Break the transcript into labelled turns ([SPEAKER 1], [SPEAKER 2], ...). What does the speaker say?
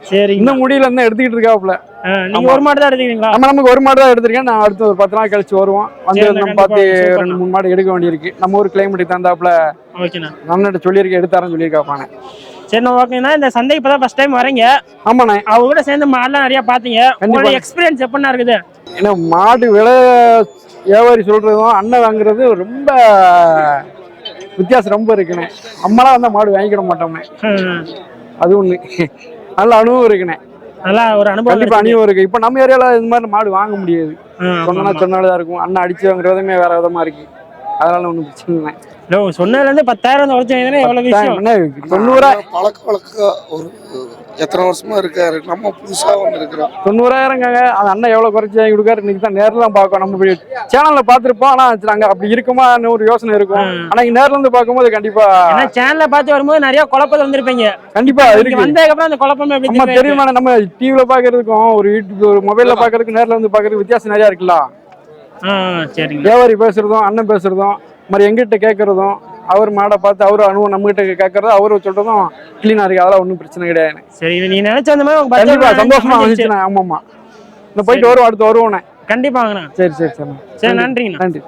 [SPEAKER 1] சரி,
[SPEAKER 2] இன்னும் முடியல இருந்தா எடுத்துக்கிட்டு இருக்காப்புல.
[SPEAKER 1] நீங்க ஒரு மாடு தான் எடுத்துக்கிறீங்களா?
[SPEAKER 2] நம்ம நமக்கு ஒரு மாடு தான் எடுத்திருக்கேன். நான் அடுத்து ஒரு 10 நாள் கழிச்சு வருவோம். வந்து
[SPEAKER 1] சரிண்ணா,
[SPEAKER 2] நம்ம
[SPEAKER 1] கண்டிப்பா.
[SPEAKER 2] பார்த்து
[SPEAKER 1] சூப்பர்ண்ணா.
[SPEAKER 2] 2, 3 மாடு எடுக்க வேண்டியிருக்கு. நம்ம ஊர் கிளைமேட்டுக்கு தந்தாப்புல
[SPEAKER 1] ஓகேண்ணா.
[SPEAKER 2] அண்ணன்ட்ட சொல்லியிருக்கேன், எடுத்தாரன்னு சொல்லியிருக்காப்பானே.
[SPEAKER 1] சரிண்ணா, ஓகேண்ணா. இந்த சந்தை இப்பதான் ஃபர்ஸ்ட் டைம் வரீங்க.
[SPEAKER 2] ஆமாண்ணே.
[SPEAKER 1] அவங்க கூட சேர்ந்து மாடுலாம் நிறைய பாத்தீங்க. உங்களோட எக்ஸ்பீரியன்ஸ் எப்படிண்ணா இருக்குது?
[SPEAKER 2] ஏன்னா மாடு விலை வியாபாரி சொல்றதும் அண்ணன் வாங்குறது ரொம்ப வித்தியாசம் ரொம்ப இருக்குண்ணே. நம்மளாம் வந்தா மாடு வாங்கிக்கிட மாட்டோம்ண்ணே. அது ஒண்ணு நல்ல அனுபவம் இருக்குண்ணே.
[SPEAKER 1] நல்லா ஒரு அனுபவம்.
[SPEAKER 2] கண்டிப்பா அனுபவம் இருக்கு. இப்ப நம்ம ஏரியால இந்த மாதிரி மாடு வாங்க முடியாது. சொன்னாலதான் இருக்கும். அண்ணன் அடிச்சு வாங்குற விதமே வேற விதமா இருக்கு. அதனால ஒண்ணும் பிரச்சனை இல்லை.
[SPEAKER 1] சொன்னதுல இருந்து 10,000 உழைச்சு எவ்வளவு விஷயம்.
[SPEAKER 2] 90
[SPEAKER 3] பழக்க ஒரு எத்தனை வருஷமா இருக்காரு. நம்ம புதுசா வந்து இருக்கிறோம்.
[SPEAKER 2] 90,000ங்க. அது அண்ணன் எவ்வளவு குறைச்சி வாங்கி கொடுக்காரு. இன்னைக்கு தான் நேரில் தான் பார்க்கணும். நம்ம சேனல்ல பாத்துருப்போம். ஆனா நாங்க அப்படி இருக்குமான்னு ஒரு யோசனை இருக்கும். ஆனா இங்க நேர்ல இருந்து பார்க்கும்போது கண்டிப்பா
[SPEAKER 1] சேனல்ல பார்த்து வரும்போது நிறைய குழப்பம் வந்திருப்பீங்க.
[SPEAKER 2] கண்டிப்பா இருக்கு.
[SPEAKER 1] வந்ததுக்கு அப்புறம் அந்த குழப்பமே எப்படி
[SPEAKER 2] நம்ம தெரியுமா? நம்ம டிவில பாக்குறதுக்கும் ஒரு யூடியூப் ஒரு மொபைல்ல பாக்குறதுக்கு நேர்ல வந்து பாக்குறதுக்கு வித்தியாசம் நிறைய இருக்குல்ல.
[SPEAKER 1] சரிங்க.
[SPEAKER 2] வியாபாரி பேசுறதும் அண்ணன் பேசுறதும் மாதிரி எங்கிட்ட கேட்கறதும் அவர் மாடை பார்த்து அவரு அனுபவம் நம்ம கிட்ட கேட்கறதும் அவரு சொல்றதும் கிளீனா இருக்கு. அதெல்லாம் ஒன்றும் பிரச்சனை கிடையாது.
[SPEAKER 1] சரி, நீ நினைச்ச அந்த மாதிரி
[SPEAKER 2] கண்டிப்பா சந்தோஷமா வந்துச்சுண்ணா. ஆமாம்மா, இந்த போயிட்டு வருவோம், அடுத்து வருவோண்ணே.
[SPEAKER 1] கண்டிப்பாங்கண்ணா.
[SPEAKER 2] சரி சரி சரி
[SPEAKER 1] சரி, நன்றிங்கண்ணா.
[SPEAKER 2] நன்றி.